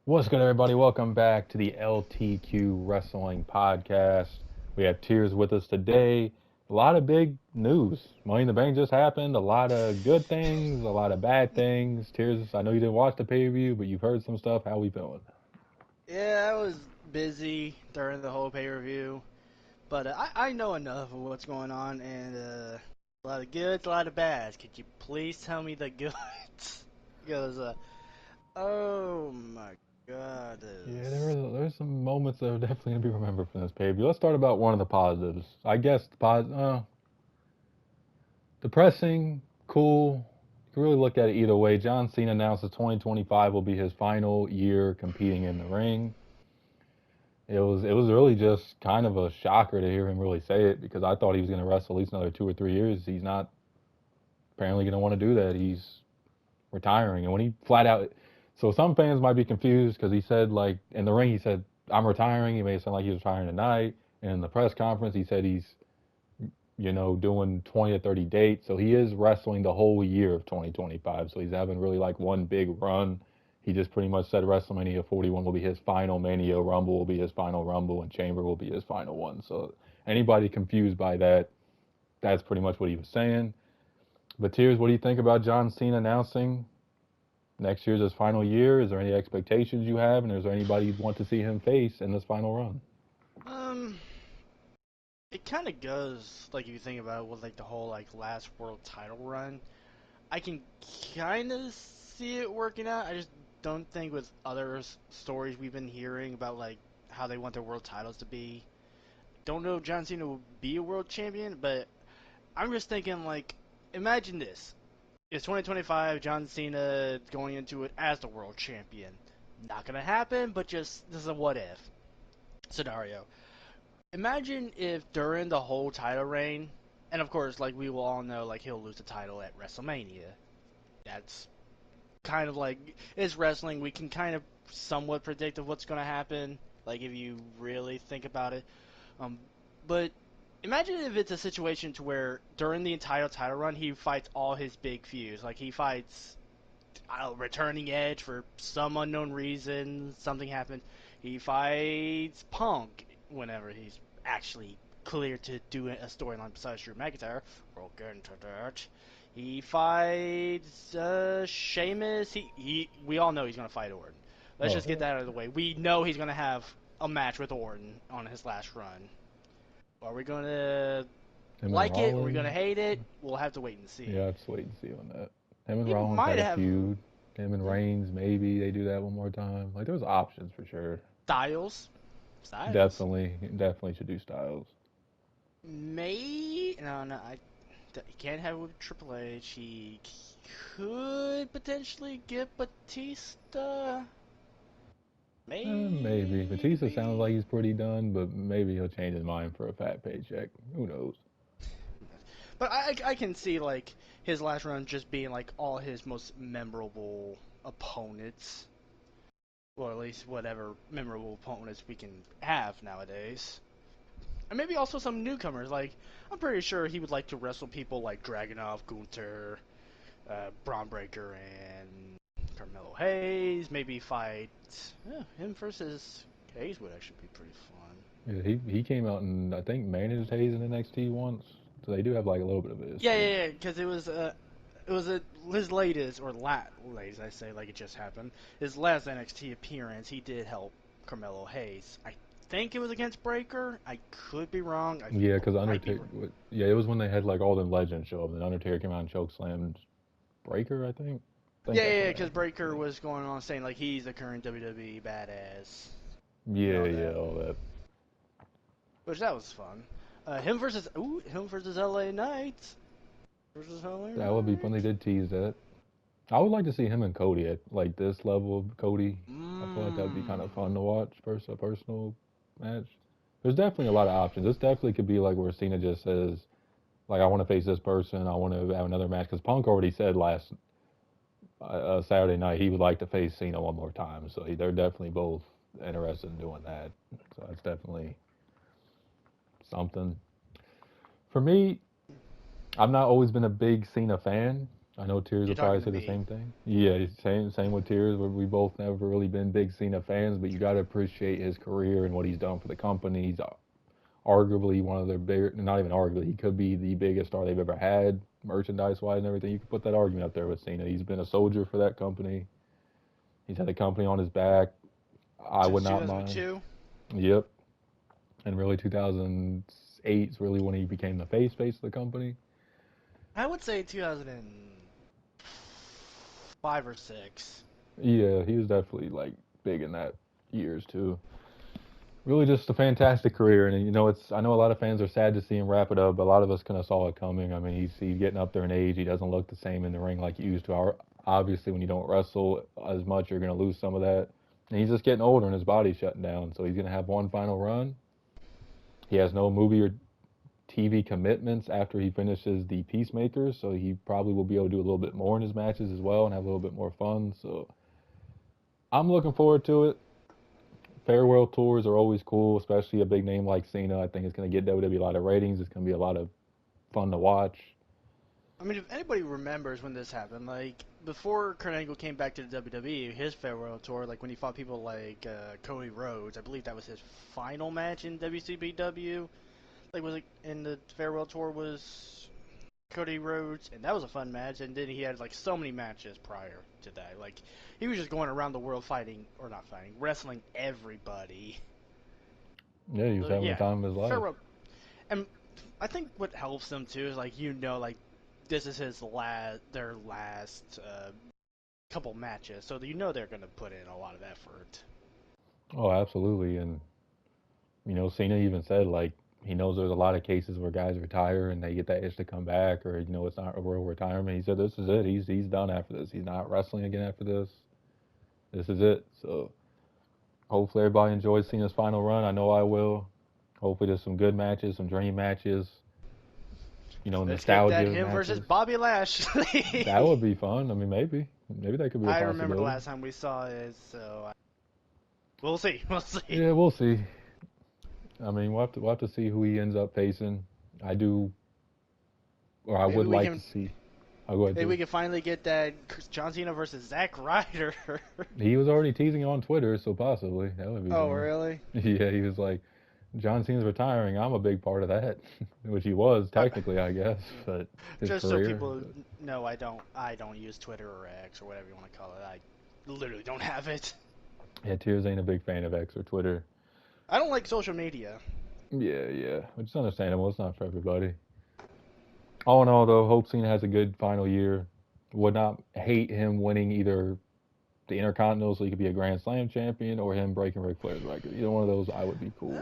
What's good, everybody? Welcome back to the LTQ Wrestling Podcast. We have Tears with us today. A lot of big news. Money in the Bank just happened. A lot of good things, a lot of bad things. Tears, I know you didn't watch the pay-per-view, but you've heard some stuff. How we feeling? Yeah, I was busy during the whole pay per view, but I know enough of what's going on, and a lot of goods, a lot of bads. Could you please tell me the goods? Because, oh my god. Yeah, there's some moments that are definitely going to be remembered from this pay-per-view. Let's start about one of the positives. I guess depressing, cool. You can really look at it either way. John Cena announces 2025 will be his final year competing in the ring. It was really just kind of a shocker to hear him really say it because I thought he was going to wrestle at least another 2 or 3 years. He's not apparently going to want to do that. He's retiring, and when he flat out, so some fans might be confused because he said like in the ring he said I'm retiring. He made it sound like he was retiring tonight, and in the press conference he said he's doing 20 to 30 dates. So he is wrestling the whole year of 2025. So he's having really like one big run. He just pretty much said WrestleMania 41 will be his final, Mania Rumble will be his final Rumble, and Chamber will be his final one. So anybody confused by that, that's pretty much what he was saying. But Tears, what do you think about John Cena announcing next year's his final year? Is there any expectations you have, and is there anybody you'd want to see him face in this final run? Um, it kind of goes like if you think about it with like the whole like last world title run. I can kind of see it working out. I just don't think with other stories we've been hearing about like how they want their world titles to be. Don't know if John Cena will be a world champion, but I'm just thinking like, imagine this: it's 2025. John Cena going into it as the world champion. Not gonna happen, but just this is a what if scenario. Imagine if during the whole title reign, and of course, like we will all know, like he'll lose the title at WrestleMania. That's kind of like it's wrestling. We can kind of somewhat predict of what's gonna happen. Like if you really think about it. Um, but imagine if it's a situation to where during the entire title run he fights all his big feuds. Like he fights returning Edge for some unknown reason. Something happened. He fights Punk whenever he's actually clear to do a storyline besides Drew McIntyre. We'll get into that. He fights Sheamus. We all know he's gonna fight Orton. Let's Oh, just get that out of the way. We know he's gonna have a match with Orton on his last run. Are we gonna him and like it? Are we gonna Rollins. hate it? We'll have to wait and see. Yeah, I'd just wait and see on that. Him and He Rollins might had a have feud. Him and yeah, Reigns, maybe they do that one more time. Like there's options for sure. Styles. Styles. Definitely should do Styles. May no, he can't have it with Triple H. He could potentially get Batista. Maybe Batista sounds like Maybe. he's pretty done, but maybe he'll change his mind for a fat paycheck. Who knows? But I can see like his last run just being like all his most memorable opponents. Or at least whatever memorable opponents we can have nowadays. And maybe also some newcomers. Like, I'm pretty sure he would like to wrestle people like Dragunov, Gunther, Braun Breaker, and Carmelo Hayes. Maybe fight him versus Hayes would actually be pretty fun. Yeah, he came out and I think managed Hayes in NXT once, so they do have like a little bit of a Yeah, history. yeah, yeah. Because it was his latest or latest I say like it just happened. His last NXT appearance, he did help Carmelo Hayes. I think it was against Breaker. I could be wrong. I Yeah, because might be. Undertaker. Yeah, it was when they had like all them legends show up, and Undertaker came out and choke slammed Breaker. I think. I think Yeah, that's yeah, when that because happened. Breaker Yeah. was going on saying like he's the current WWE badass and Yeah, all yeah, that, all that. which that was fun. Him versus LA Knight versus LA That would be fun. They Knight. did tease that. I would like to see him and Cody at like this level of Cody. I feel like that would be kind of Mmm. fun to watch versus a personal match. There's definitely a lot of options. This definitely could be like where Cena just says, like, I want to face this person. I want to have another match. Because Punk already said last Saturday night he would like to face Cena one more time. So they're definitely both interested in doing that. So that's definitely something. For me, I've not always been a big Cena fan. I know Tears You're will probably talking to say the me. same thing. Yeah, same with Tears. We both never really been big Cena fans, but you got to appreciate his career and what he's done for the company. He's arguably one of their bigger, not even arguably, he could be the biggest star they've ever had, merchandise-wise and everything. You could put that argument up there with Cena. He's been a soldier for that company. He's had the company on his back. I would Since not mind. 2002? Yep. And really, 2008 is really when he became the face of the company. I would say 2005 or 6. Yeah, he was definitely like big in that years too. Really, just a fantastic career, and it's. I know a lot of fans are sad to see him wrap it up, but a lot of us kind of saw it coming. I mean, he's getting up there in age. He doesn't look the same in the ring like he used to. Obviously, when you don't wrestle as much, you're going to lose some of that. And he's just getting older, and his body's shutting down. So he's going to have one final run. He has no movie or TV commitments after he finishes the Peacemakers, so he probably will be able to do a little bit more in his matches as well and have a little bit more fun. So I'm looking forward to it. Farewell tours are always cool, especially a big name like Cena. I think it's going to get WWE a lot of ratings. It's going to be a lot of fun to watch. I mean, if anybody remembers when this happened, like, before Kurt Angle came back to the WWE, his farewell tour, like, when he fought people like Cody Rhodes, I believe that was his final match in WCBW. Like, was it in the farewell tour was Cody Rhodes, and that was a fun match, and then he had, like, so many matches prior to that. Like, he was just going around the world fighting, or not fighting, wrestling everybody. Yeah, he was So, having the yeah, time of his life. farewell. And I think what helps them, too, is, like, like, this is their last couple matches, so they're going to put in a lot of effort. Oh, absolutely. And, Cena even said, like, he knows there's a lot of cases where guys retire and they get that itch to come back, or, it's not a real retirement. He said, this is it. He's done after this. He's not wrestling again after this. This is it. So hopefully everybody enjoys Cena's final run. I know I will. Hopefully there's some good matches, some dream matches, Let's get that nostalgia him versus matches. Bobby Lashley. That would be fun. I mean, maybe that could be a I remember the possibility. last time we saw it, so we'll see. We'll see. Yeah, we'll see. I mean, we'll have to see who he ends up facing. I do, or I Maybe would we like to can. see. I'll go ahead, Maybe too. we can finally get that John Cena versus Zack Ryder. He was already teasing on Twitter, so possibly that would be Oh, fun. really? Yeah, he was like, John Cena's retiring. I'm a big part of that, which he was Uh, technically, I guess, but his just so career. people But know, I don't use Twitter or X or whatever you want to call it. I literally don't have it. yeah, Tears ain't a big fan of X or Twitter. I don't like social media. Yeah, which is understandable. It's not for everybody. All in all, though, hope Cena has a good final year. Would not hate him winning either the Intercontinental so he could be a Grand Slam champion or him breaking Ric Flair's record. Either one of those, I would be cool.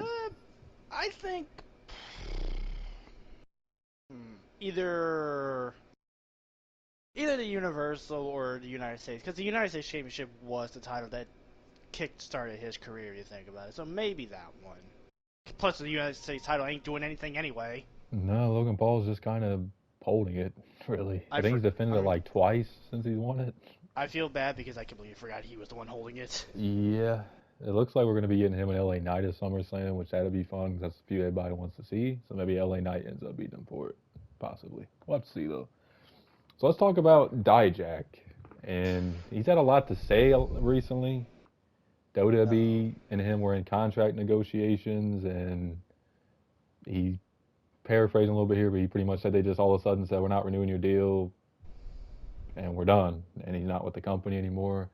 I think either the Universal or the United States, because the United States Championship was the title that kick-started his career. You think about it, so maybe that one. Plus, the United States title ain't doing anything anyway. No, Logan Paul's just kind of holding it, really. I I think for, he's defended I it mean, like twice since he's won it. I feel bad because I completely forgot he was the one holding it. Yeah, it looks like we're going to be getting him and LA Knight at SummerSlam, which that'll be fun because that's a feud everybody wants to see. So maybe LA Knight ends up beating him for it, possibly. We'll have to see, though. So let's talk about Dijak. And he's had a lot to say recently. Uh-oh. WWE and him were in contract negotiations, and he paraphrasing a little bit here, but he pretty much said they just all of a sudden said, we're not renewing your deal, and we're done. And he's not with the company anymore.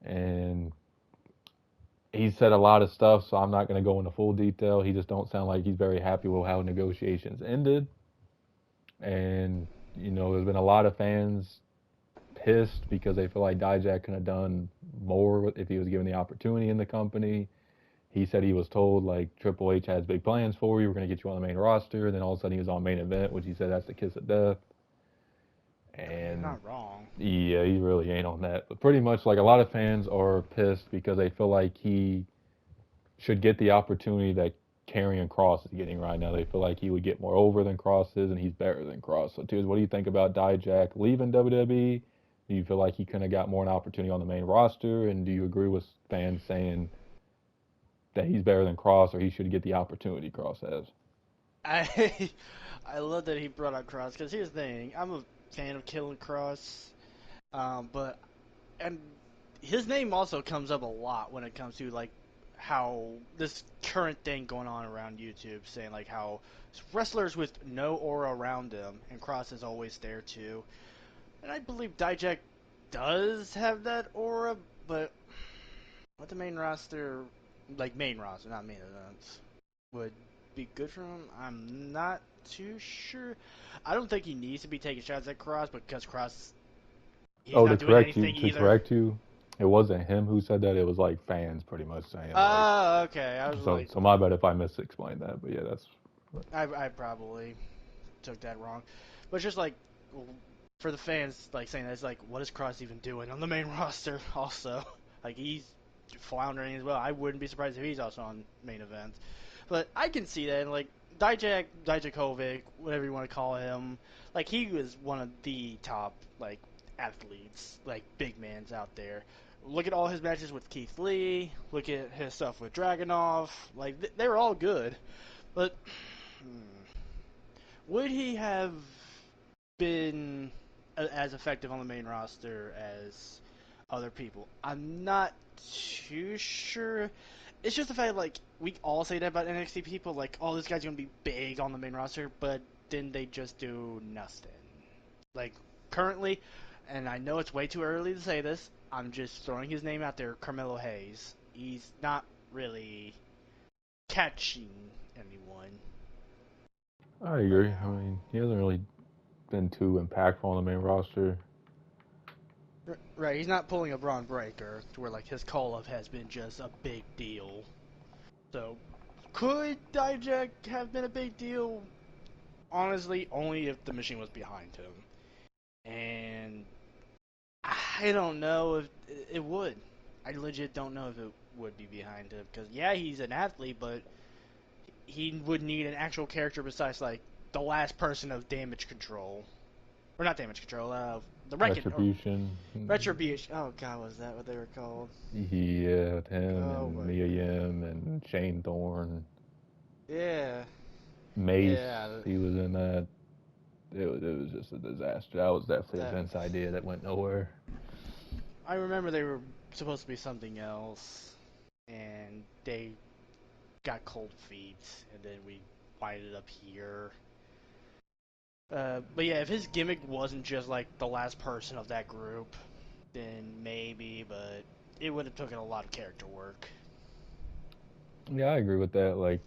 And he said a lot of stuff, so I'm not going to go into full detail. He just don't sound like he's very happy with how negotiations ended. And, there's been a lot of fans pissed because they feel like Dijak could have done more if he was given the opportunity in the company. He said he was told, like, Triple H has big plans for you. We're going to get you on the main roster. And then all of a sudden he was on main event, which he said that's the kiss of death. I mean, you're And not wrong. yeah, he really ain't on that. But pretty much, like, a lot of fans are pissed because they feel like he should get the opportunity that Karrion Kross is getting right now. They feel like he would get more over than Kross is, and he's better than Kross. So, Tears, what do you think about Dijak leaving WWE? Do you feel like he could have got more an opportunity on the main roster? And do you agree with fans saying that he's better than Kross or he should get the opportunity Kross has? I I love that he brought up Cross because here's the thing. fan of Killing Cross, but and his name also comes up a lot when it comes to like how this current thing going on around YouTube, saying like how wrestlers with no aura around them, and Cross is always there too. And I believe Dijak does have that aura, but what the main roster, like main roster, not main events, would be good for him, I'm not too sure. I don't think he needs to be taking shots at Cross because Cross, he's Oh, not doing anything to either. correct you, it wasn't him who said that. It was like fans pretty much saying like. Okay. I was So like, so my bad if I misexplained that, but yeah, that's. I probably took that wrong. But it's just like, for the fans, like saying that, it's like, what is Cross even doing on the main roster also? Like, he's floundering as well. I wouldn't be surprised if he's also on main events. But I can see that, and like, Dijakovic, whatever you want to call him, like, he was one of the top, like, athletes, like, big mans out there. Look at all his matches with Keith Lee, look at his stuff with Dragunov, like, they were all good. But, would he have been as effective on the main roster as other people? I'm not too sure. It's just the fact, like, we all say that about NXT people, like, oh, this guy's gonna be big on the main roster, but then they just do nothing. Like, currently, and I know it's way too early to say this, I'm just throwing his name out there, Carmelo Hayes. He's not really catching anyone. I agree. I mean, he hasn't really been too impactful on the main roster. Right, he's not pulling a Braun Breaker to where like his call-up has been just a big deal. So, could Dijak have been a big deal? Honestly, only if the machine was behind him. And I don't know if it would. I legit don't know if it would be behind him. Because, yeah, he's an athlete, but he would need an actual character besides, like, the last person of Damage Control. Or not Damage Control, the Retribution. Retribution. Oh, God, was that what they were called? Yeah, with him Oh, and my Mia God. Yim and Shane Thorne. Yeah. Mace, Yeah. he was in that. It was just a disaster. That was definitely a That Vince idea that went nowhere. I remember they were supposed to be something else, and they got cold feet, and then we wired it up here. But yeah, if his gimmick wasn't just like the last person of that group, then maybe, but it would have taken a lot of character work. Yeah, I agree with that. Like,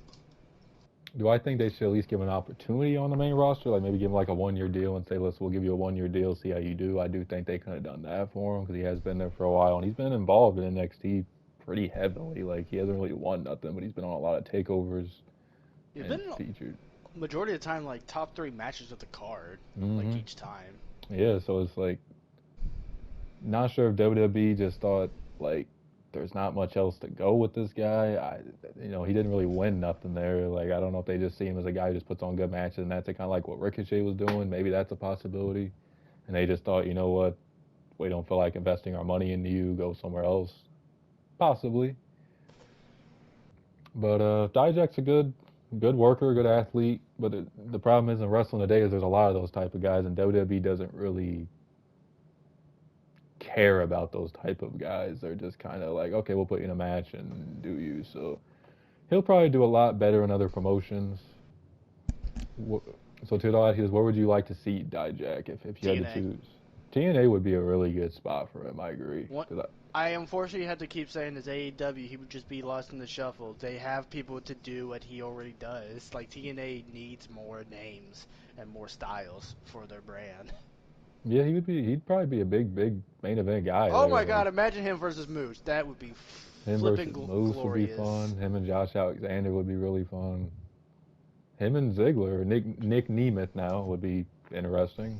do I think they should at least give an opportunity on the main roster? Like maybe give him like a 1 year deal and say, we'll give you a 1 year deal, see how you do. I do think they could have done that for him because he has been there for a while and he's been involved in NXT pretty heavily. Like he hasn't really won nothing, but he's been on a lot of takeovers He's and been featured. majority of the time like top 3 matches of the card, like Hmm. each time. Yeah, so it's like not sure if WWE just thought like there's not much else to go with this guy. He didn't really win nothing there. Like I don't know if they just see him as a guy who just puts on good matches, and that's kind of like what Ricochet was doing. Maybe that's a possibility. And they just thought, you know what, we don't feel like investing our money into you. Go somewhere else, possibly. But Dijak's a good worker, good athlete. But the problem is in wrestling today is there's a lot of those type of guys, and WWE doesn't really care about those type of guys. They're just kind of like, okay, we'll put you in a match and do you. So he'll probably do a lot better in other promotions. So to the audience, where would you like to see Dijak if you had to TNA. choose? TNA would be a really good spot for him. I agree. What 'Cause I unfortunately had to keep saying is AEW, he would just be lost in the shuffle. They have people to do what he already does. Like TNA needs more names and more styles for their brand. yeah, he'd probably be a big main event guy Oh there. my Like God! Imagine him versus Moose. That would be him flipping versus Moose would be glorious. fun. Him and Josh Alexander would be really fun. Him and Ziggler, or Nick Nemeth now would be interesting.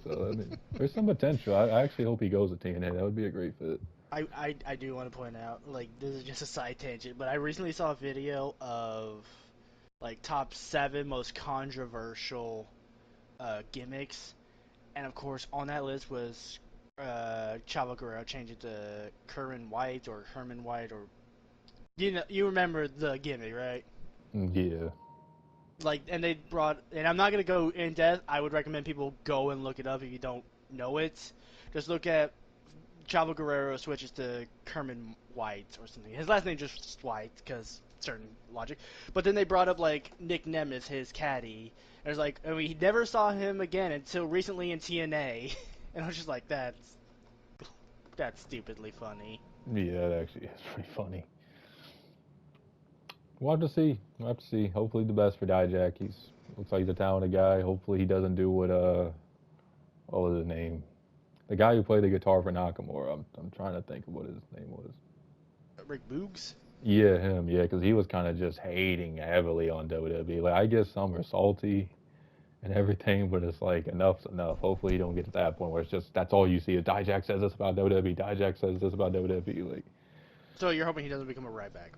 So I mean, there's some potential. I actually hope he goes to TNA. That would be a great fit. I do want to point out, like, this is just a side tangent, but I recently saw a video of like top 7 most controversial gimmicks, and of course on that list was Chavo Guerrero changed it to Kerman White or Herman White, or you remember the gimmick, right? Yeah. like, and they brought, and I'm not gonna go in depth. I would recommend people go and look it up if you don't know it. Just look at Chavo Guerrero switches to Kerman White or something. His last name just White because certain logic. But then they brought up like Nick Nemeth, his caddy. And it's like, and we never saw him again until recently in TNA, and I was just like, that's stupidly funny. Yeah, that actually is pretty funny. We'll have to see. We'll have to see. Hopefully the best for Dijak. He's looks like he's a talented guy. Hopefully he doesn't do what was his name? The guy who played the guitar for Nakamura. I'm trying to think of what his name was. Rick Boogs? Yeah, him. Yeah, because he was kind of just hating heavily on WWE. Like I guess some are salty and everything, but it's like enough's enough. Hopefully you don't get to that point where it's just that's all you see is Dijak says this about WWE. Dijak says this about WWE. Like So you're hoping he doesn't become a right back?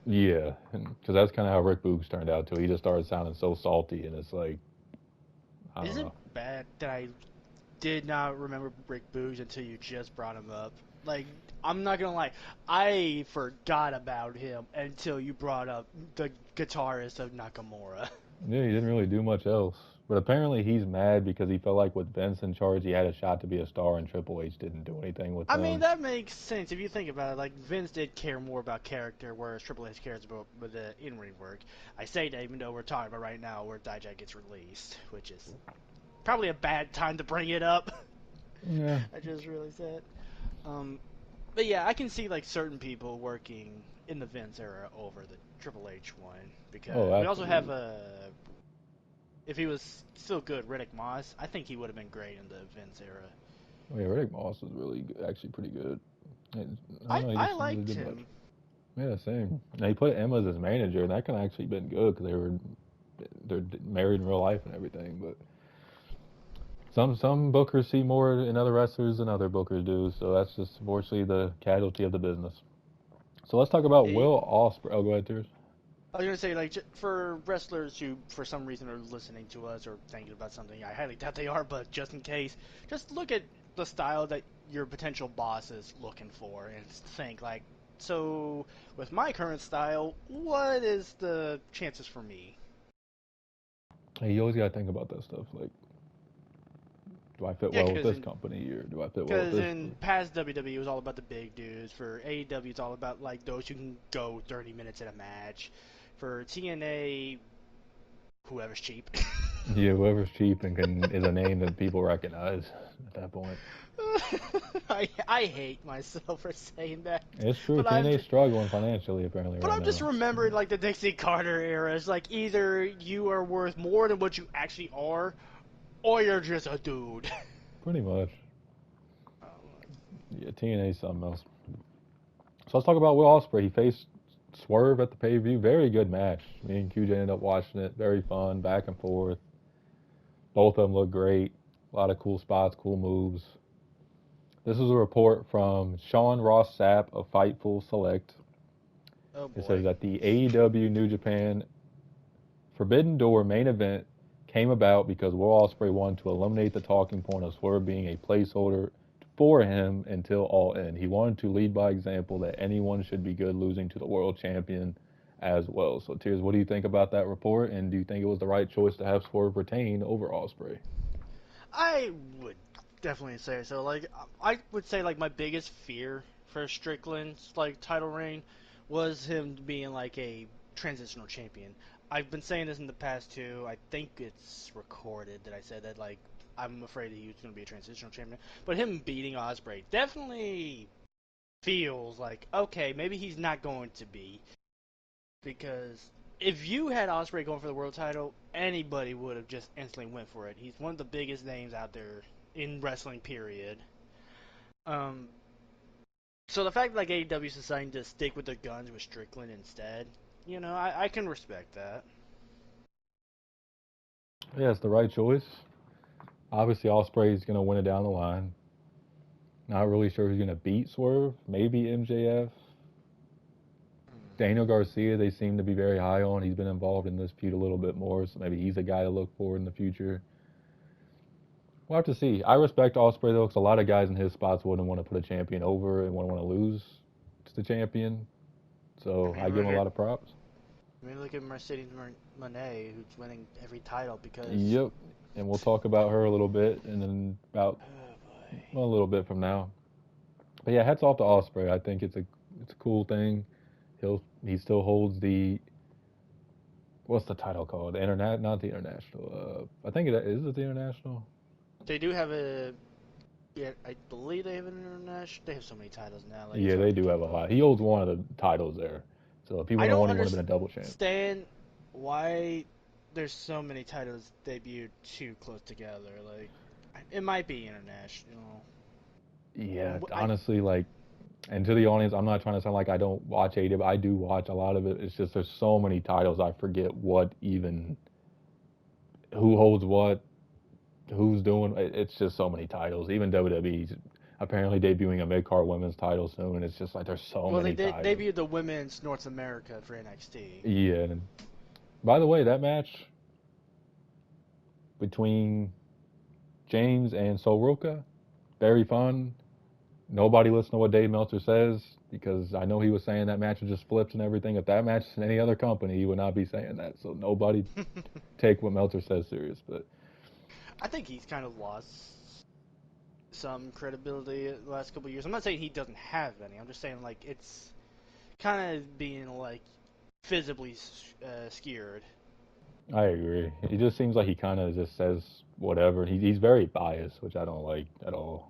yeah, because that's kind of how Rick Boogs turned out too. He just started sounding so salty, and it's like I Is don't it know. bad that I did not remember Rick Boogs until you just brought him up? Like, I'm not gonna lie, I forgot about him until you brought up the guitarist of Nakamura. Yeah, he didn't really do much else. But apparently he's mad because he felt like with Vince in charge, he had a shot to be a star, and Triple H didn't do anything with I mean, him. that makes sense if you think about it. Like, Vince did care more about character, whereas Triple H cares about with the in-ring work. I say that even though we're talking about right now where Dijak gets released, which is probably a bad time to bring it up. Yeah. I just realized that. But yeah, I can see like certain people working in the Vince era over the Triple H one because Oh, we also have absolutely. if he was still good, Riddick Moss. I think he would have been great in the Vince era. Oh, yeah, Rick Moss was really good, actually pretty good. I don't I know, he I just didn't really liked do much. him. Yeah, same. Now he put Emma as his manager, and that could have actually been good because they're married in real life and everything. But some bookers see more in other wrestlers than other bookers do, so that's just unfortunately the casualty of the business. So let's talk about It, Will Ospreay. Oh, go ahead, Tears. I was gonna say like for wrestlers who for some reason are listening to us or thinking about something. I highly doubt they are, but just in case, just look at the style that your potential boss is looking for and think like, so with my current style, what is the chances for me? Hey, you always gotta think about that stuff. Like, do I fit Yeah, well with this company, or do I fit well with because this in group? past WWE it was all about the big dudes. For AEW it's all about like those who can go 30 minutes in a match. For TNA, whoever's cheap. Yeah, whoever's cheap and can is a name that people recognize at that point. I hate myself for saying that, It's true. but I'm TNA's struggling financially apparently but right I'm just now. remembering like the Dixie Carter era. It's like either you are worth more than what you actually are, or you're just a dude. Pretty much. Um, Yeah, TNA's something else. So let's talk about Will Ospreay. He faced Swerve at the pay-per-view. Very good match. Me and QJ ended up watching it. Very fun, back and forth. Both of them look great. A lot of cool spots, cool moves. This is a report from Sean Ross Sapp of Fightful Select. oh It says boy. that the AEW New Japan Forbidden Door main event came about because Will Ospreay wanted to eliminate the talking point of Swerve being a placeholder for him until All In. He wanted to lead by example that anyone should be good losing to the world champion as well. So, Tears, what do you think about that report? And do you think it was the right choice to have Swerve retain over Ospreay? I would definitely say so. Like, I would say like my biggest fear for Strickland's like title reign was him being like a transitional champion. I've been saying this in the past too. I think it's recorded that I said that like I'm afraid that he was going to be a transitional champion. But him beating Ospreay definitely feels like okay, maybe he's not going to be because if you had Ospreay going for the world title, anybody would have just instantly went for it. He's one of the biggest names out there in wrestling, period. Um, so the fact that like AEW is deciding to stick with their guns with Strickland instead, I can respect that. Yeah, it's the right choice. Obviously, Ospreay is going to win it down the line. Not really sure who's going to beat Swerve. Maybe MJF. Daniel Garcia, they seem to be very high on. He's been involved in this feud a little bit more, so maybe he's a guy to look for in the future. We'll have to see. I respect Ospreay though, because a lot of guys in his spots wouldn't want to put a champion over and wouldn't want to lose to the champion. I So mean, I give him look a at lot of props. I mean, look at Mercedes Moné, who's winning every title because. Yep. And we'll talk about her a little bit, and then about Oh boy. well, a little bit from now. But yeah, hats off to Ospreay. I think it's a cool thing. He still holds the what's the title called? The internet, not the international. I think it the international. They do have a. Yeah, I believe they have an international. They have so many titles now. Like it's Yeah, hard they to do keep have a up. lot. He holds one of the titles there. So if he I would have don't won, he would have been a double champ. understand why there's so many titles debuted too close together. Like, it might be international. Yeah, I honestly, like, and to the audience, I'm not trying to sound like I don't watch AEW. I do watch a lot of it. It's just there's so many titles, I forget who holds what, who's doing. It's just so many titles. Even WWE's apparently debuting a mid-card women's title soon. It's just like there's so well, many they titles. debuted the women's North America for NXT. Yeah. And by the way, that match between James and Soroka, very fun. Nobody listen to what Dave Meltzer says because I know he was saying that match was just flips and everything. If that match is in any other company, he would not be saying that. So nobody take what Meltzer says serious. But I think he's kind of lost some credibility the last couple of years. I'm not saying he doesn't have any. I'm just saying like it's kind of being like visibly skewered. I agree. He just seems like he kind of just says whatever. He's very biased, which I don't like at all.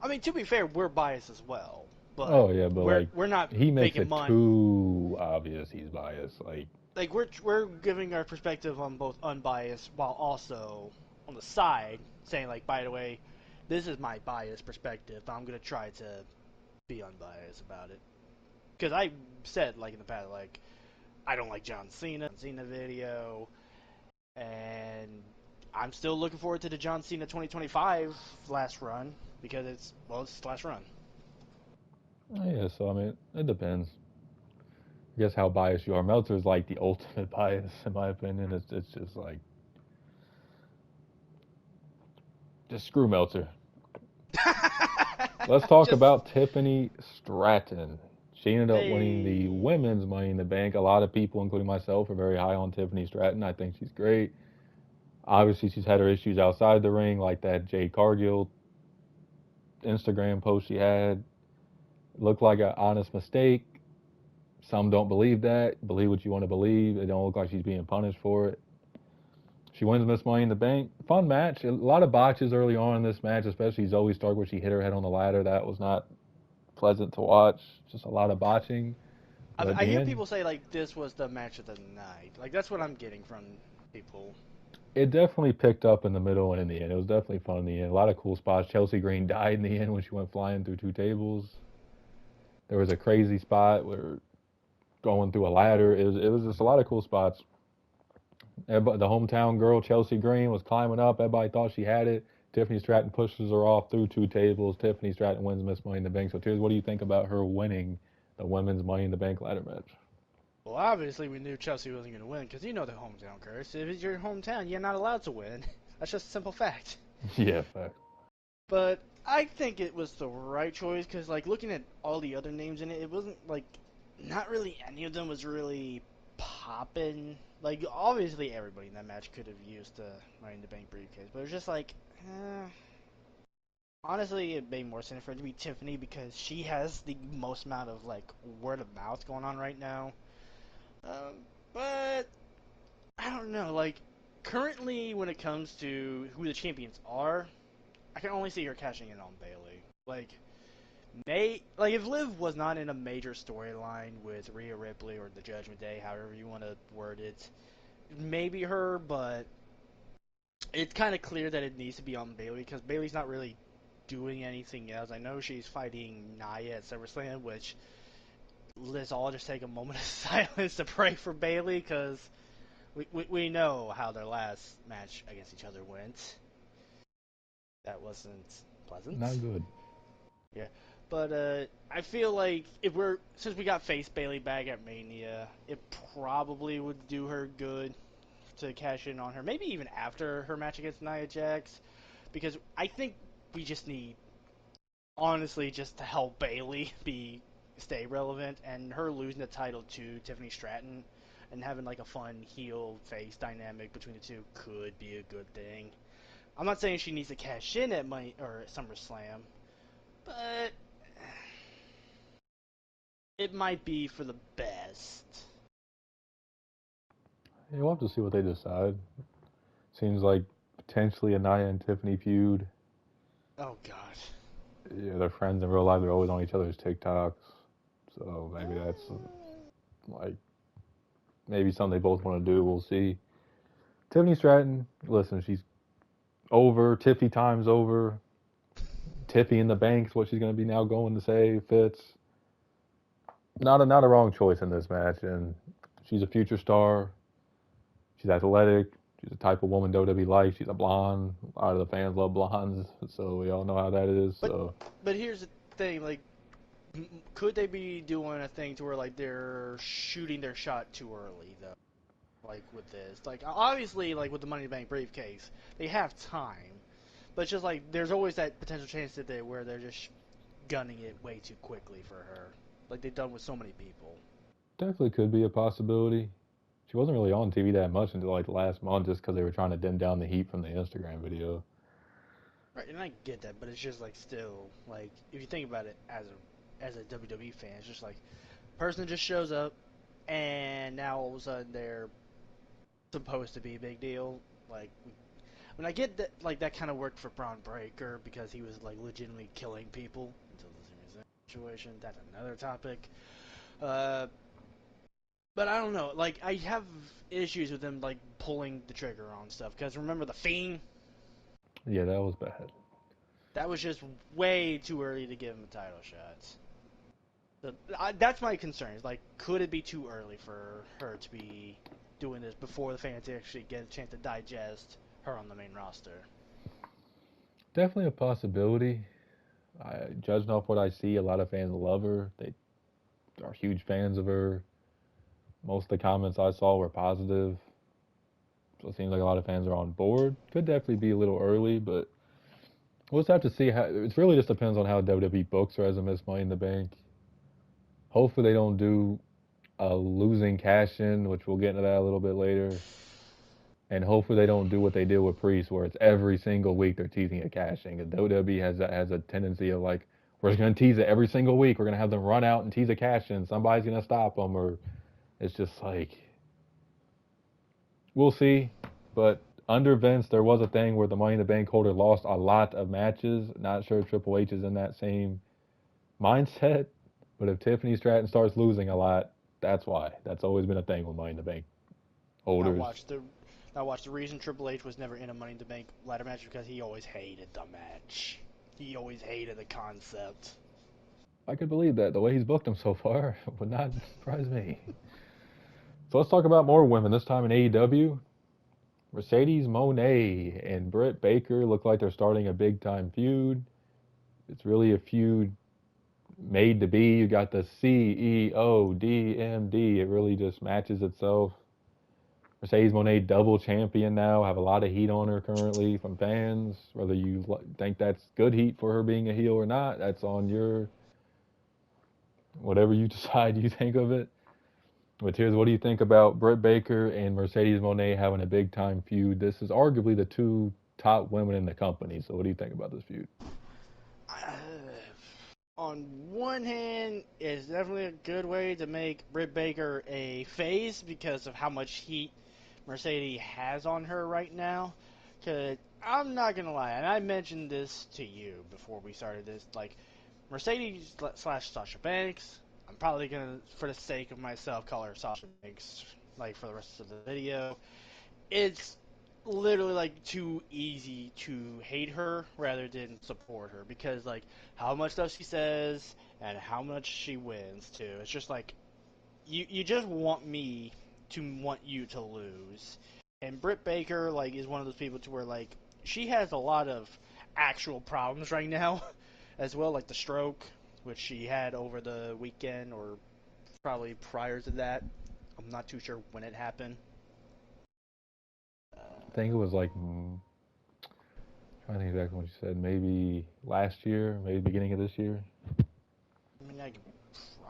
I mean, to be fair, we're biased as well, but Oh yeah, but like we're not he makes making it money. too obvious he's biased. Like we're giving our perspective on both unbiased while also on the side saying like, by the way, this is my biased perspective, but I'm gonna try to be unbiased about it. Because I said like in the past, like I don't like John Cena video, and I'm still looking forward to the John Cena 2025 last run because it's his last run. yeah, so I mean, it depends. I guess how biased you are. Meltzer's like the ultimate bias, in my opinion. It's just like just screw Meltzer. Let's talk Just about Tiffany Stratton. She ended up winning the they. women's Money in the Bank. A lot of people, including myself, are very high on Tiffany Stratton. I think she's great. Obviously, she's had her issues outside the ring, like that Jade Cargill Instagram post she had. Looked like an honest mistake. Some don't believe that. Believe what you want to believe. It don't look like she's being punished for it. She wins Miss Money in the Bank. Fun match. A lot of botches early on in this match, especially Zoe Stark where she hit her head on the ladder. That was not pleasant to watch. Just a lot of botching. But at I the hear end, people say like this was the match of the night. Like that's what I'm getting from people. it definitely picked up in the middle and in the end. It was definitely fun in the end. A lot of cool spots. Chelsea Green died in the end when she went flying through two tables. There was a crazy spot where going through a ladder. It was just a lot of cool spots. Everybody, the hometown girl Chelsea Green was climbing up. Everybody thought she had it. Tiffany Stratton pushes her off through two tables. Tiffany Stratton wins Miss Money in the Bank. So, Tears, what do you think about her winning the women's Money in the Bank ladder match? Well, obviously we knew Chelsea wasn't going to win because you know the hometown curse. If it's your hometown, you're not allowed to win. That's just a simple fact. Yeah, fact. But I think it was the right choice because, like, looking at all the other names in it, it wasn't like not really any of them was really popping. Like, obviously everybody in that match could have used the Money in the Bank briefcase, but it was just like, honestly, it made more sense for it to be Tiffany because she has the most amount of like word of mouth going on right now. But I don't know. Like, currently, when it comes to who the champions are, I can only see her cashing in on Bailey. Like if Liv was not in a major storyline with Rhea Ripley or the Judgment Day, however you want to word it, maybe her. But it's kind of clear that it needs to be on Bailey because Bailey's not really doing anything else. I know she's fighting Nia at SummerSlam, which let's all just take a moment of silence to pray for Bailey because we know how their last match against each other went. That wasn't pleasant. Not good. Yeah, but I feel like since we got face Bailey back at Mania, it probably would do her good to cash in on her. Maybe even after her match against Nia Jax, because I think we just need, honestly, just to help Bailey be stay relevant, and her losing the title to Tiffany Stratton and having like a fun heel face dynamic between the two could be a good thing. I'm not saying she needs to cash in at SummerSlam, but it might be for the best. Yeah, we'll have to see what they decide. Seems like potentially a Nia and Tiffany feud. Oh God. Yeah, they're friends in real life. They're always on each other's TikToks. So maybe that's like maybe something they both want to do. We'll see. Tiffany Stratton, listen, she's over. Tiffy time's over. Tiffy in the bank's what she's going to be now going to say fits. Not a wrong choice in this match, and she's a future star. She's athletic. She's the type of woman WWE likes. She's a blonde. A lot of the fans love blondes, so we all know how that is. But here's the thing, like, could they be doing a thing to where like they're shooting their shot too early though? Like with this, like obviously, like with the Money in the Bank briefcase, they have time, but it's just like there's always that potential chance that where they're just gunning it way too quickly for her, like they've done with so many people. Definitely could be a possibility. She wasn't really on TV that much until like last month, just because they were trying to dim down the heat from the Instagram video. Right, and I get that, but it's just like still like if you think about it as a WWE fan, it's just like person just shows up, and now all of a sudden they're supposed to be a big deal. Like, I mean, I get that like that kind of worked for Braun Breaker because he was like legitimately killing people until the Sami Zayn situation. That's another topic. Uh, but I don't know. Like, I have issues with them like pulling the trigger on stuff because remember the Fiend? Yeah, that was bad. That was just way too early to give him a title shot. So, that's my concern. Is like, could it be too early for her to be doing this before the fans actually get a chance to digest her on the main roster? Definitely a possibility. Judging off what I see, a lot of fans love her. They are huge fans of her. Most of the comments I saw were positive. So it seems like a lot of fans are on board. Could definitely be a little early, but we'll just have to see how. It really just depends on how WWE books her as a Miss Money in the Bank. Hopefully they don't do a losing cash in, which we'll get into that a little bit later. And hopefully they don't do what they did with Priest, where it's every single week they're teasing a cash in. Because WWE has a tendency of like, we're just gonna tease it every single week. We're gonna have them run out and tease a cash in. Somebody's gonna stop them, or it's just like, we'll see. But under Vince, there was a thing where the Money in the Bank holder lost a lot of matches. Not sure if Triple H is in that same mindset, but if Tiffany Stratton starts losing a lot, that's why. That's always been a thing with Money in the Bank Now holders. watch the now watch the reason Triple H was never in a Money in the Bank ladder match because he always hated the match. He always hated the concept. I could believe that. The way he's booked them so far would not surprise me. So let's talk about more women. This time in AEW, Mercedes Moné and Britt Baker look like they're starting a big time feud. It's really a feud made to be. You got the CEO, DMD. It really just matches itself. Mercedes Moné double champion now. Have a lot of heat on her currently from fans. Whether you think that's good heat for her being a heel or not, that's on your whatever you decide you think of it. But here's what do you think about Britt Baker and Mercedes Moné having a big time feud? This is arguably the two top women in the company. So what do you think about this feud? On one hand, it's definitely a good way to make Britt Baker a face because of how much heat Mercedes has on her right now. Cause I'm not gonna lie, and I mentioned this to you before we started this. Like Mercedes slash Sasha Banks, I'm probably gonna, for the sake of myself, call her Sasha Banks. Like for the rest of the video, it's literally like too easy to hate her rather than support her because like how much stuff she says and how much she wins too. It's just like you just want me to want you to lose. And Britt Baker like is one of those people to where like she has a lot of actual problems right now as well, like the stroke which she had over the weekend or probably prior to that. I'm not too sure when it happened. I think it was like, trying to think exactly what you said. Maybe last year, maybe beginning of this year. I mean, I could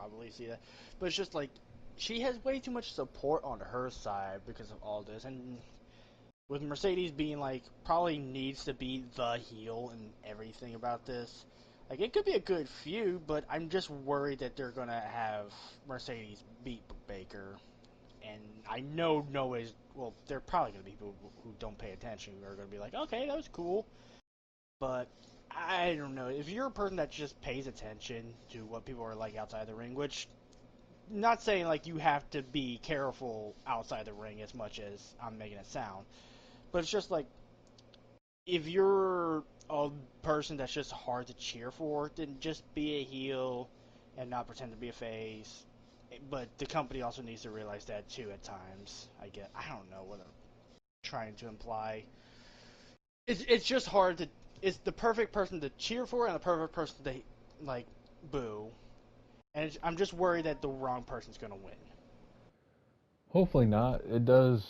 probably see that. But it's just like she has way too much support on her side because of all this, and with Mercedes being like probably needs to be the heel and everything about this. Like it could be a good feud, but I'm just worried that they're gonna have Mercedes beat Baker, and I know Noah's. Well, they're probably gonna be people who don't pay attention who are gonna be like, okay, that was cool, but I don't know. If you're a person that just pays attention to what people are like outside the ring, which not saying like you have to be careful outside the ring as much as I'm making it sound, but it's just like if you're a person that's just hard to cheer for, then just be a heel and not pretend to be a face. But the company also needs to realize that too at times. I don't know what I'm trying to imply. It's just hard to. It's the perfect person to cheer for and the perfect person to like boo. And I'm just worried that the wrong person's gonna win. Hopefully not. It does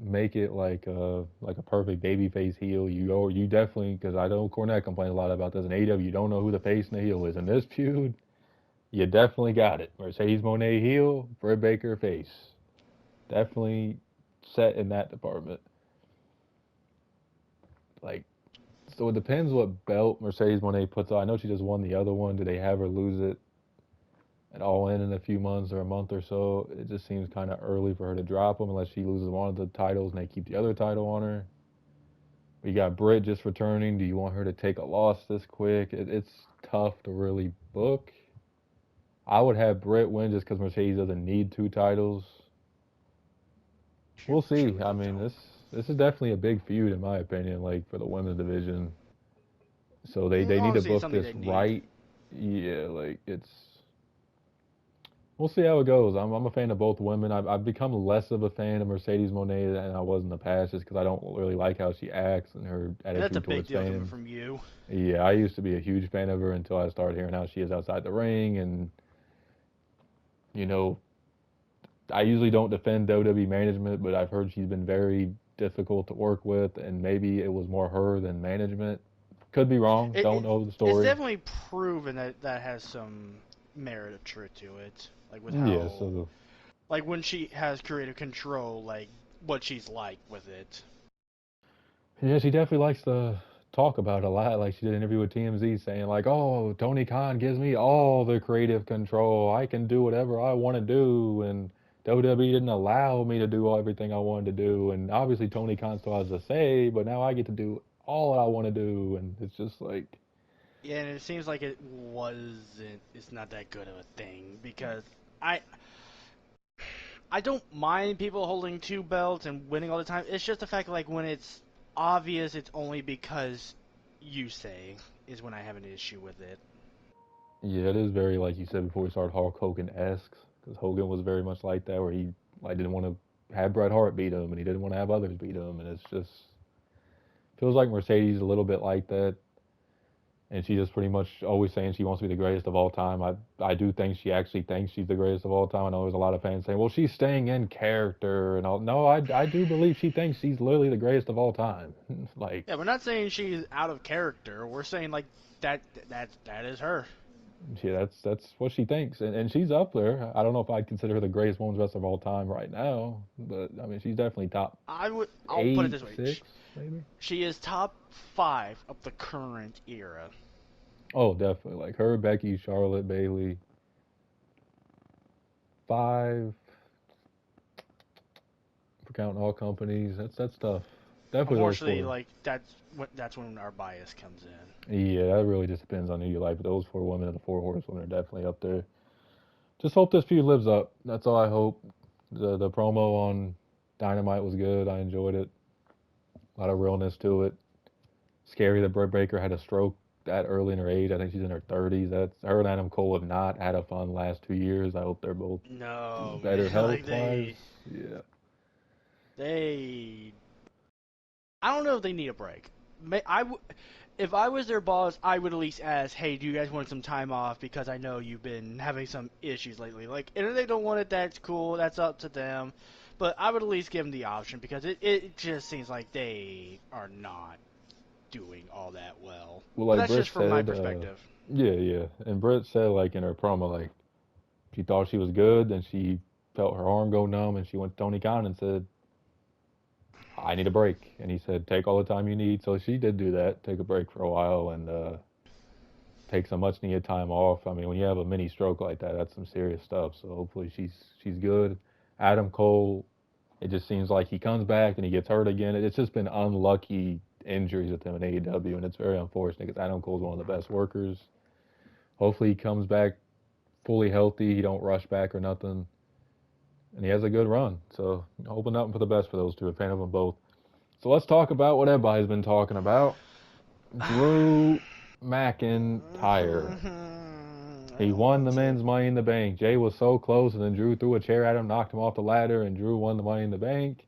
make it like a perfect babyface heel. You definitely, because I know Cornette complains a lot about this in AEW. You don't know who the face and the heel is. In this feud, you definitely got it. Mercedes Moné heel, Britt Baker face. Definitely set in that department. Like, so it depends what belt Mercedes Moné puts on. I know she just won the other one. Do they have her lose it at All In a few months or a month or so? It just seems kind of early for her to drop them unless she loses one of the titles and they keep the other title on her. You got Britt just returning. Do you want her to take a loss this quick? It's tough to really book. I would have Britt win just because Mercedes doesn't need two titles. We'll see. I mean, this is definitely a big feud in my opinion, like for the women's division. So they need to Honestly, it's book something this they need. right. Yeah, like it's. We'll see how it goes. I'm a fan of both women. I've become less of a fan of Mercedes Moné than I was in the past, just because I don't really like how she acts and her And that's a attitude big towards deal coming fans. from you. Yeah, I used to be a huge fan of her until I started hearing how she is outside the ring, and you know, I usually don't defend WWE management, but I've heard she's been very difficult to work with, and maybe it was more her than management. Could be wrong. It, Don't it know the it's story. definitely proven that that has some merit of truth to it. Like with Yeah, how, so like when she has creative control, like what she's like with it. yeah, she definitely likes to talk about it a lot. Like she did an interview with TMZ saying like, "Oh, Tony Khan gives me all the creative control. I can do whatever I want to do." And WWE didn't allow me to do everything I wanted to do. And obviously Tony Khan still has a say, but now I get to do all I want to do. And it's just like, Yeah, and it seems like it wasn't. It's not that good of a thing because I I don't mind people holding two belts and winning all the time. It's just the fact like when it's obvious, it's only because you say is when I have an issue with it. yeah, it is very like you said before we started Hulk Hogan-esque, because Hogan was very much like that, where he like didn't want to have Bret Hart beat him, and he didn't want to have others beat him, and it's just feels like Mercedes a little bit like that. And she just pretty much always saying she wants to be the greatest of all time. I do think she actually thinks she's the greatest of all time. I know there's a lot of fans saying, well, she's staying in character and all. No, I do believe she thinks she's literally the greatest of all time. Like, Yeah, we're not saying she's out of character. We're saying like that is her. yeah, that's what she thinks, and she's up there. I don't know if I'd consider her the greatest women's wrestler of all time right now, but I mean, she's definitely top I'll put it eight, this way. six, maybe. She is top 5 of the current era. Oh, definitely. Like her, Becky, Charlotte, Bailey, five for counting all companies. That's tough. Definitely those Unfortunately, four. like that's when our bias comes in. Yeah, that really just depends on who you like. But those four women and the four horsewomen are definitely up there. Just hope this feud lives up. That's all I hope. The promo on Dynamite was good. I enjoyed it. A lot of realness to it. Scary that Britt Baker had a stroke that early in her age. I think she's in her 30s. That's her and Adam Cole have not had a fun last 2 years. I hope they're both No, better man, like health wise. Yeah. they I don't know if they need a break. If I was their boss, I would at least ask, "Hey, do you guys want some time off? Because I know you've been having some issues lately. Like, and if they don't want it, that's cool. That's up to them. But I would at least give them the option because it just seems like they are not doing all that well. Well, But like that's Britt just from my said, perspective. yeah, yeah. And Britt said, like, in her promo, like, She thought she was good, then she felt her arm go numb, and she went to Tony Khan and said, I need a break. And he said, take all the time you need. So she did do that, take a break for a while, and take some much needed time off. I mean, when you have a mini stroke like that, that's some serious stuff. So hopefully she's good. Adam Cole, it just seems like he comes back and he gets hurt again. It's just been unlucky injuries with him in AEW, and it's very unfortunate because Adam Cole's one of the best workers. Hopefully he comes back fully healthy. He don't rush back or nothing, and he has a good run. So hoping nothing for the best for those two. A fan of them both. So let's talk about what everybody's been talking about. Drew McIntyre. He won the men's Money in the Bank. Jay was so close, and then Drew threw a chair at him, knocked him off the ladder, and Drew won the Money in the Bank.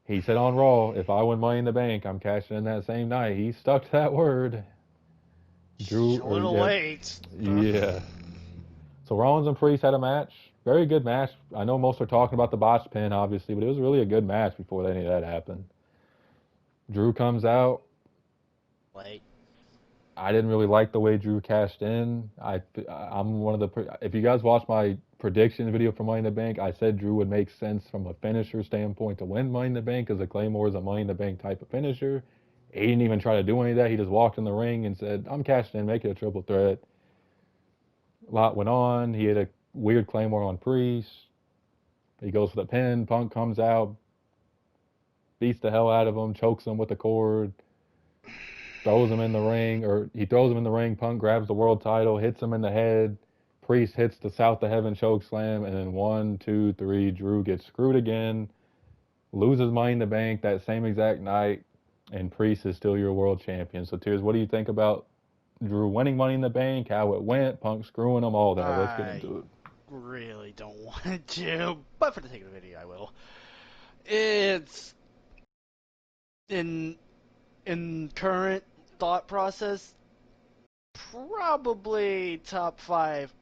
He said on Raw, if I win Money in the Bank, I'm cashing in that same night. He stuck to that word. Drew, a little late. Yeah. So Rollins and Priest had a match. Very good match. I know most are talking about the botched pin, obviously, but it was really a good match before any of that happened. Drew comes out. Late. I didn't really like the way Drew cashed in. I'm one of the. If you guys watch my prediction video for Money in the Bank, I said Drew would make sense from a finisher standpoint to win Money in the Bank because the Claymore is a Money in the Bank type of finisher. He didn't even try to do any of that. He just walked in the ring and said, "I'm cashing in, make it a triple threat." A lot went on. He had a weird Claymore on Priest. He goes for the pin. Punk comes out, beats the hell out of him, chokes him with the cord. Throws him in the ring, or he throws him in the ring. Punk grabs the world title, hits him in the head. Priest hits the South to Heaven choke slam, and then 1, 2, 3, Drew gets screwed again, loses Money in the Bank that same exact night, and Priest is still your world champion. So, Tears, what do you think about Drew winning Money in the Bank, how it went, Punk screwing him, all that? Let's get into it. I really don't want to, but for the sake of the video, I will. It's in current thought process, probably top 5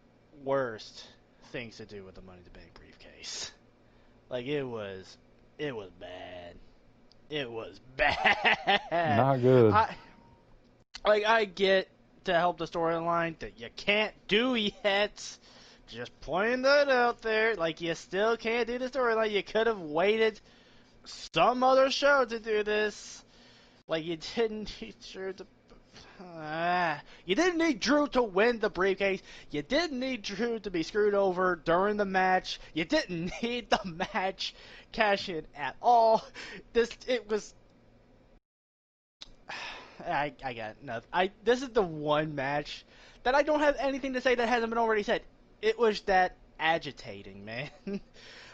worst things to do with the Money in the Bank briefcase. Like, it was bad. It was bad. Not good. I get to help the storyline that you can't do yet. Just pointing that out there. Like, you still can't do the storyline. You could have waited some other show to do this. Like, you didn't need Drew to... you didn't need Drew to win the briefcase. You didn't need Drew to be screwed over during the match. You didn't need the match cash in at all. It was... I got nothing. This is the one match that I don't have anything to say that hasn't been already said. It was that agitating, man.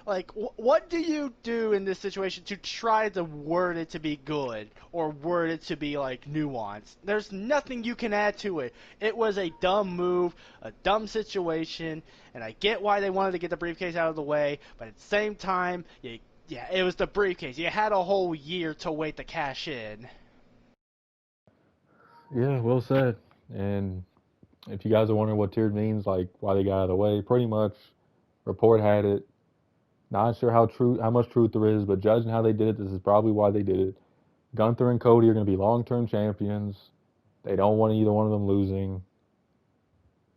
Like, what do you do in this situation to try to word it to be good or word it to be, like, nuanced? There's nothing you can add to it. It was a dumb move, a dumb situation, and I get why they wanted to get the briefcase out of the way, but at the same time, it was the briefcase. You had a whole year to wait to cash in. Yeah, well said. And if you guys are wondering what tiered means, like why they got out of the way, pretty much report had it. Not sure how much truth there is, but judging how they did it, this is probably why they did it. Gunther and Cody are going to be long-term champions. They don't want either one of them losing.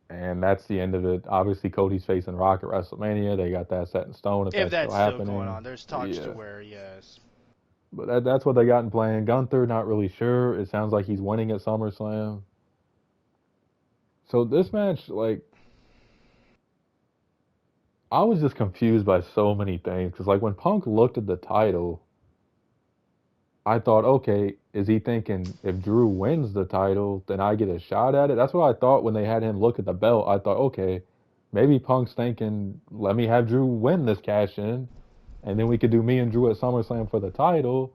And that's the end of it. Obviously, Cody's facing Rock at WrestleMania. They got that set in stone if that's still happening. Going on. There's talks to where, yes. But that's what they got in plan. Gunther, not really sure. It sounds like he's winning at SummerSlam. So this match, like, I was just confused by so many things. Because, like, when Punk looked at the title, I thought, okay, is he thinking if Drew wins the title, then I get a shot at it? That's what I thought when they had him look at the belt. I thought, okay, maybe Punk's thinking, let me have Drew win this cash-in, and then we could do me and Drew at SummerSlam for the title,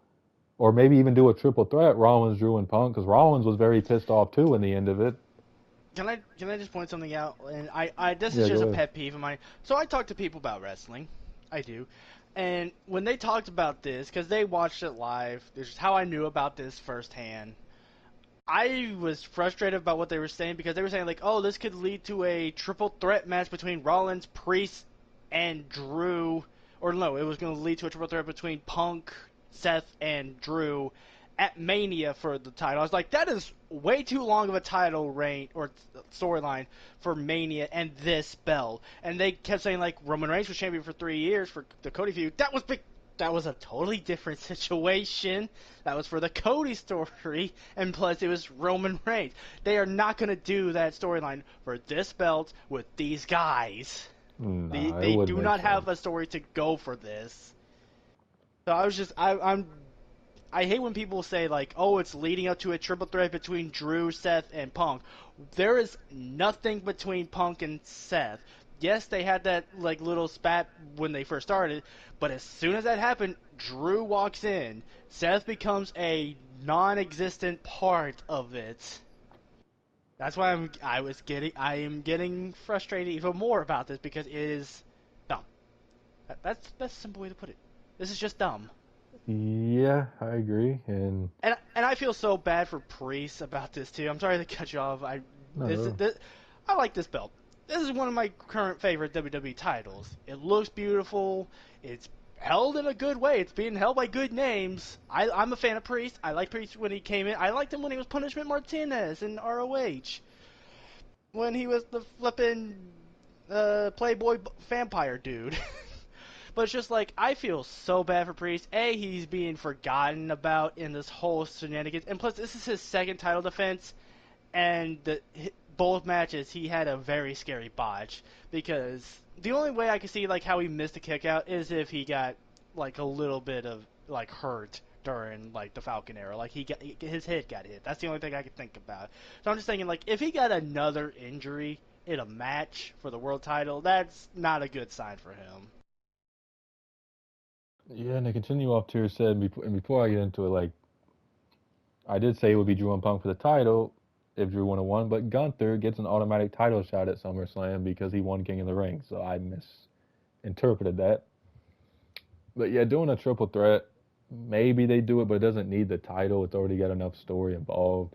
or maybe even do a triple threat, Rollins, Drew, and Punk, because Rollins was very pissed off, too, in the end of it. Can I just point something out? And this is just a pet peeve of mine. So I talk to people about wrestling. I do. And when they talked about this, because they watched it live, this is how I knew about this firsthand. I was frustrated about what they were saying because they were saying, like, oh, this could lead to a triple threat match between Rollins, Priest, and Drew. Or no, it was going to lead to a triple threat between Punk, Seth, and Drew at Mania for the title. I was like, that is way too long of a title reign or storyline for Mania and this belt. And they kept saying like Roman Reigns was champion for 3 years for the Cody feud. That was big. That was a totally different situation. That was for the Cody story, and plus it was Roman Reigns. They are not going to do that storyline for this belt with these guys. Nah, it They wouldn't do make not have sense. a story to go for this. So I was just I hate when people say like, "Oh, it's leading up to a triple threat between Drew, Seth, and Punk." There is nothing between Punk and Seth. Yes, they had that like little spat when they first started, but as soon as that happened, Drew walks in. Seth becomes a non-existent part of it. That's why I am getting frustrated even more about this because it is dumb. That's a simple way to put it. This is just dumb. Yeah, I agree. And And I feel so bad for Priest about this too. I'm sorry to cut you off. no, This I like this belt. This is one of my current favorite WWE titles. It looks beautiful. It's held in a good way. It's being held by good names. I'm a fan of Priest. I like Priest when he came in. I liked him when he was Punishment Martinez in ROH. When he was the flippin' Playboy vampire dude. But it's just like, I feel so bad for Priest. A, he's being forgotten about in this whole shenanigans. And plus, this is his second title defense. And both matches, he had a very scary botch. Because the only way I can see like how he missed a kick out is if he got like a little bit of like hurt during like the Falcon era. Like his head got hit. That's the only thing I could think about. So I'm just thinking like if he got another injury in a match for the world title, that's not a good sign for him. yeah, and to continue off Tier said, and before I get into it, like I did say it would be Drew and Punk for the title if Drew would have won, but Gunther gets an automatic title shot at SummerSlam because he won King of the Ring. So I misinterpreted that. But yeah, doing a triple threat, maybe they do it, but it doesn't need the title. It's already got enough story involved.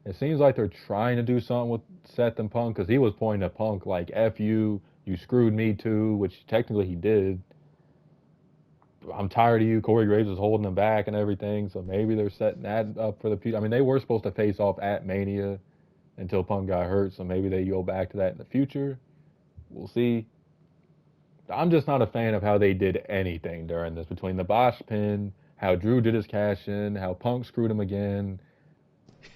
It seems like they're trying to do something with Seth and Punk because he was pointing at Punk like "F you, you screwed me too," which technically he did. I'm tired of you. Corey Graves was holding him back and everything, so maybe they're setting that up for the future. I mean, they were supposed to face off at Mania until Punk got hurt, so maybe they go back to that in the future. We'll see. I'm just not a fan of how they did anything during this between the Bosch pin, how Drew did his cash in, how Punk screwed him again.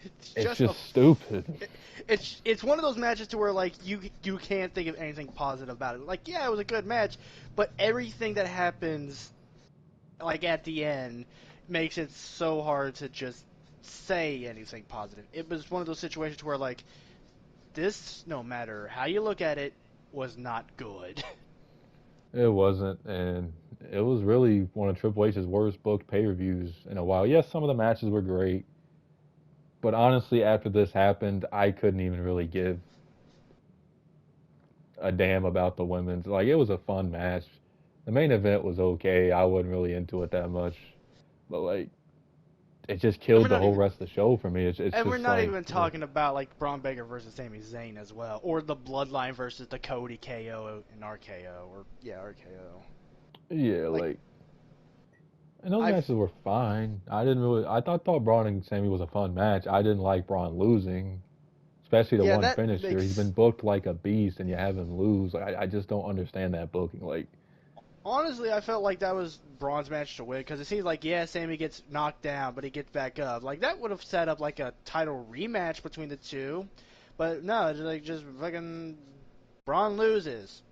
It's It's just a just stupid. it's one of those matches to where like you can't think of anything positive about it. Like yeah, it was a good match, but everything that happens like at the end makes it so hard to just say anything positive. It was one of those situations where like this, no matter how you look at it, was not good. It wasn't, and it was really one of Triple H's worst booked pay-per-views in a while. Yes, some of the matches were great, but honestly, after this happened, I couldn't even really give a damn about the women's. Like, it was a fun match. The main event was okay. I wasn't really into it that much, but like, it just And we're killed the not whole even rest of the show for me. It's and we're just not like, even talking about like Braun Breaker versus Sami Zayn as well, or the Bloodline versus the Cody KO and RKO, or yeah RKO. yeah, Like like, and those I've matches were fine. I didn't really, thought Braun and Sammy was a fun match. I didn't like Braun losing, especially the yeah one that finisher. He's makes been booked like a beast, and you have him lose. Like, I just don't understand that booking. Like, honestly I felt like that was Braun's match to win because it seems like yeah Sammy gets knocked down but he gets back up. Like that would have set up like a title rematch between the two, but no, it's like just fucking Braun loses.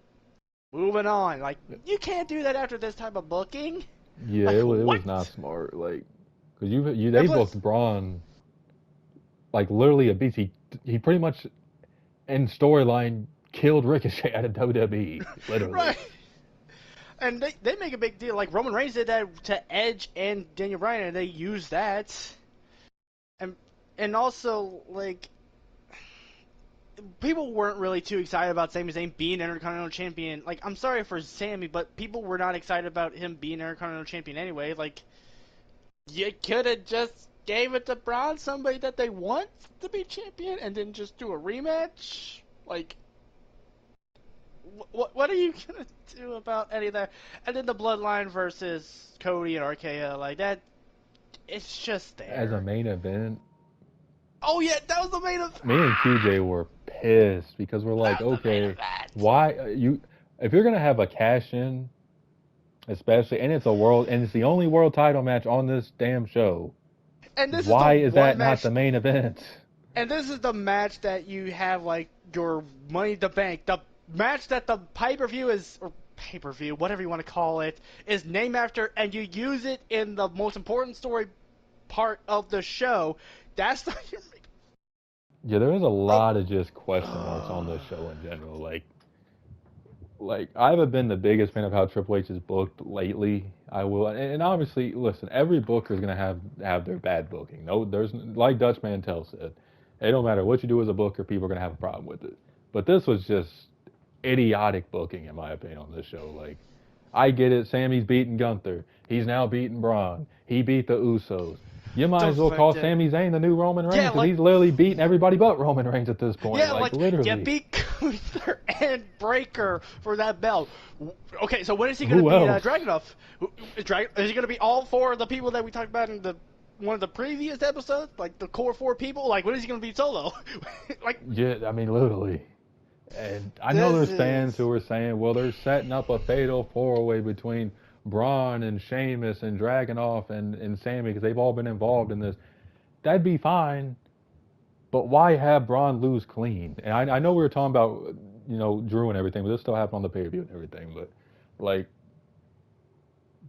Moving on. Like you can't do that after this type of booking. yeah, Like it what? was not smart. Like, cause And they plus, booked Braun like literally a beast. He pretty much in storyline killed Ricochet out of WWE, literally. right. And they make a big deal. Like Roman Reigns did that to Edge and Daniel Bryan, and they used that. And and also like people weren't really too excited about Sami Zayn being Intercontinental Champion. Like I'm sorry for Sami, but people were not excited about him being Intercontinental Champion anyway. Like you could have just gave it to Braun, somebody that they want to be champion, and then just do a rematch. Like what are you gonna do about any of that? And then the Bloodline versus Cody and RKO, like that. it's just there. As a main event. Oh yeah, that was the main event. Me and QJ were pissed because we're like, okay, why if you're gonna have a cash in, especially, and it's the only world title match on this damn show. And this why is is that not the main event? And this is the match that you have like your Money in the Bank, the match that the pay-per-view is, or pay-per-view, whatever you want to call it, is named after, and you use it in the most important story part of the show. That's the. Yeah, there is a lot of just question marks on this show in general. Like I haven't been the biggest fan of how Triple H is booked lately. I will, and obviously, listen, every booker is gonna have their bad booking. No, there's like Dutch Mantel said, it don't matter what you do as a booker, people are gonna have a problem with it. But this was just idiotic booking, in my opinion, on this show. Like, I get it, Sammy's beating Gunther, he's now beating Braun, he beat the Usos. You might as well call Sami Zayn the new Roman Reigns, because he's literally beating everybody but Roman Reigns at this point. Yeah, literally. You beat Gunther and Breaker for that belt. Okay, so when is he going to be Dragunov? Is he going to be all four of the people that we talked about in one of the previous episodes? Like the core four people? Like, when is he going to be solo? Yeah, I mean, literally. And I know there's fans who are saying, well, they're setting up a fatal four-way between Braun and Sheamus and Dragunov and Sammy because they've all been involved in this. That'd be fine, but why have Braun lose clean? And I know we were talking about, Drew and everything, but this still happened on the pay-per-view and everything. But, like,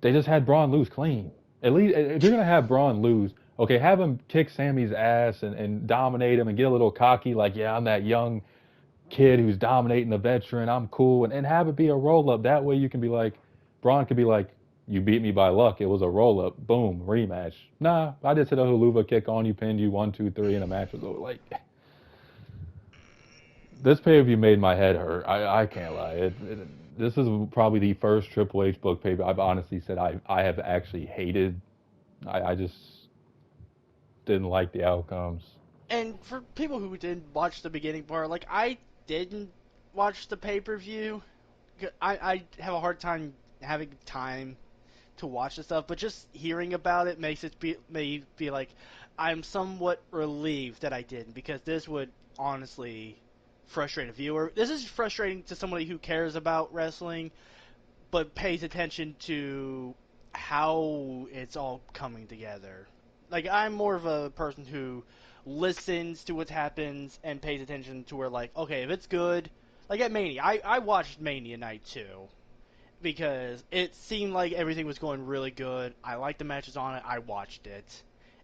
they just had Braun lose clean. At least, if you're going to have Braun lose, okay, have him kick Sammy's ass and dominate him and get a little cocky, like, yeah, I'm that young kid who's dominating the veteran, I'm cool, and have it be a roll-up. That way you can be like, Braun could be like, you beat me by luck, it was a roll-up, boom, rematch. Nah, I just hit a haluva kick on you, pinned you 1, 2, 3, and the match was over. Like, this pay-per-view made my head hurt. I can't lie. This is probably the first Triple H book pay-per-view I've honestly said I have actually hated. I just didn't like the outcomes. And for people who didn't watch the beginning part, like, I didn't watch the pay-per-view. I have a hard time having time to watch the stuff, but just hearing about it makes me feel like I'm somewhat relieved that I didn't, because this would honestly frustrate a viewer. This is frustrating to somebody who cares about wrestling, but pays attention to how it's all coming together. Like, I'm more of a person who listens to what happens and pays attention to where, like, okay, if it's good, like at Mania, I watched Mania Night 2 because it seemed like everything was going really good. I liked the matches on it. I watched it,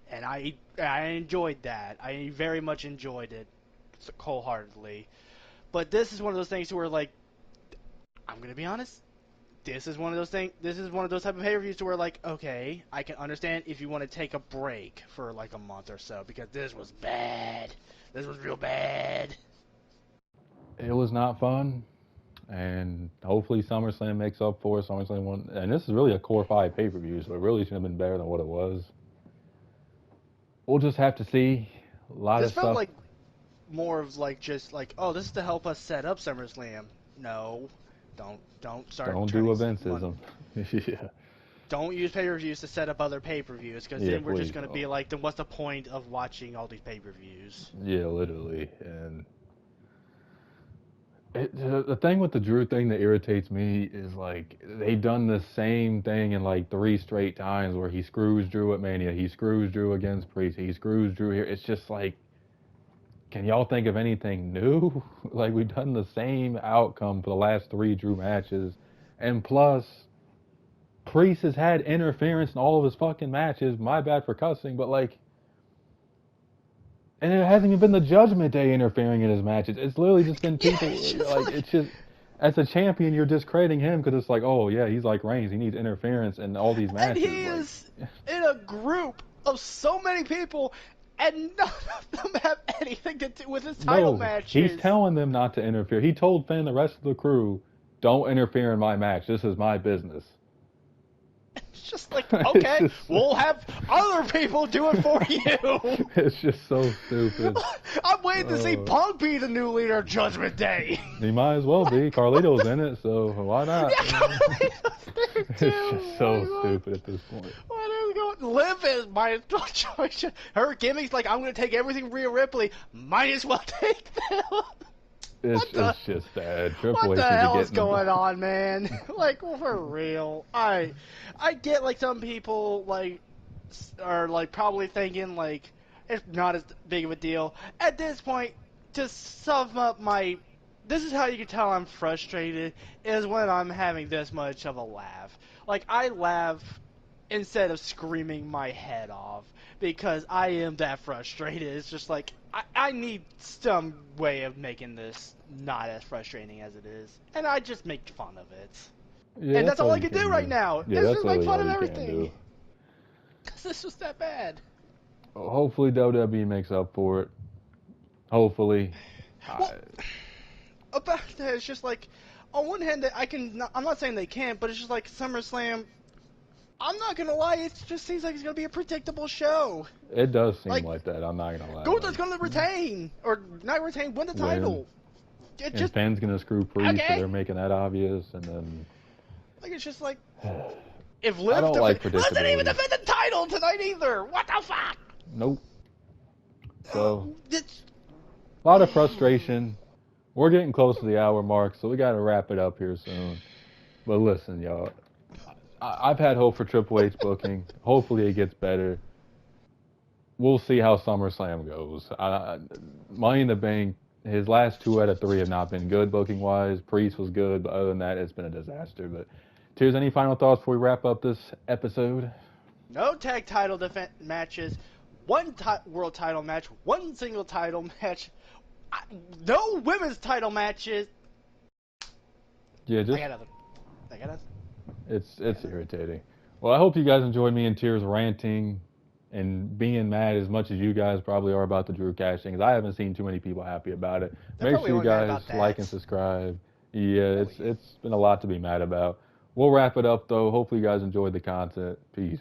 and I enjoyed that. I very much enjoyed it wholeheartedly. But this is one of those things where, like, I'm gonna be honest, this is one of those things. This is one of those type of pay-per-views to where, like, okay, I can understand if you want to take a break for like a month or so, because this was bad. This was real bad. It was not fun, and hopefully SummerSlam makes up for it. SummerSlam won, and this is really a Core 5 pay-per-view, so it really should have been better than what it was. We'll just have to see. A lot of stuff. This felt like more of like just like, oh, this is to help us set up SummerSlam. No, don't start. Don't do eventism. Yeah. Don't use pay-per-views to set up other pay-per-views, because then we're just going to be like, then what's the point of watching all these pay-per-views? Yeah, literally. And the thing with the Drew thing that irritates me is, like, they've done the same thing in like 3 straight times where he screws Drew at Mania, he screws Drew against Priest, he screws Drew here. It's just like, can y'all think of anything new? Like, we've done the same outcome for the last 3 Drew matches. And plus, Priest has had interference in all of his fucking matches. My bad for cussing, but like, and it hasn't even been the Judgment Day interfering in his matches. It's literally just been people, like, it's just, as a champion, you're discrediting him because it's like, oh yeah, he's like Reigns, he needs interference in all these matches. And he is in a group of so many people, and none of them have anything to do with his title matches. He's telling them not to interfere. He told Finn and the rest of the crew, don't interfere in my match. This is my business. It's just like, okay, we'll have other people do it for you. It's just so stupid. I'm waiting to see Punk be the new leader of Judgment Day. He might as well be. Carlito's in it, so why not? Yeah, It's just so stupid at this point. Liv is my choice. Her gimmick's like, I'm going to take everything Rhea Ripley. Might as well take them. It's just sad. Triple What H the need to hell get is in the going on, man? Like, for real. I get, like, some people, like, are, like, probably thinking, like, it's not as big of a deal. At this point, to sum up this is how you can tell I'm frustrated, is when I'm having this much of a laugh. Like, I laugh instead of screaming my head off, because I am that frustrated. It's just like, I need some way of making this not as frustrating as it is, and I just make fun of it. Yeah, And that's all I can do right now. Yeah, Is that's just make really fun all of you can everything. do. Because it's just that bad. Hopefully WWE makes up for it. Hopefully. Well, about that, it's just like, on one hand, I'm not saying they can't, but it's just like SummerSlam. I'm not gonna lie, it just seems like it's gonna be a predictable show. It does seem like that. I'm not gonna lie. Gunther's gonna retain, or not retain, win the title. And fans gonna screw Priest, okay. so they're making that obvious, and then. Like, it's just like, if I don't like Liv didn't even predictability. defend the title tonight either. What the fuck? Nope. So, a lot of frustration. We're getting close to the hour mark, so we got to wrap it up here soon. But listen, y'all, I've had hope for Triple H booking. Hopefully it gets better. We'll see how SummerSlam goes. Money in the Bank, his last 2 out of 3 have not been good booking-wise. Priest was good, but other than that, it's been a disaster. But, Tears, any final thoughts before we wrap up this episode? No tag title matches, one world title match, one single title match, no women's title matches. Yeah, just. I got nothing. It's irritating. Well, I hope you guys enjoyed me and Tears ranting and being mad as much as you guys probably are about the Drew Cash thing, because I haven't seen too many people happy about it. Make sure you guys like and subscribe. Yeah, it's been a lot to be mad about. We'll wrap it up, though. Hopefully you guys enjoyed the content. Peace.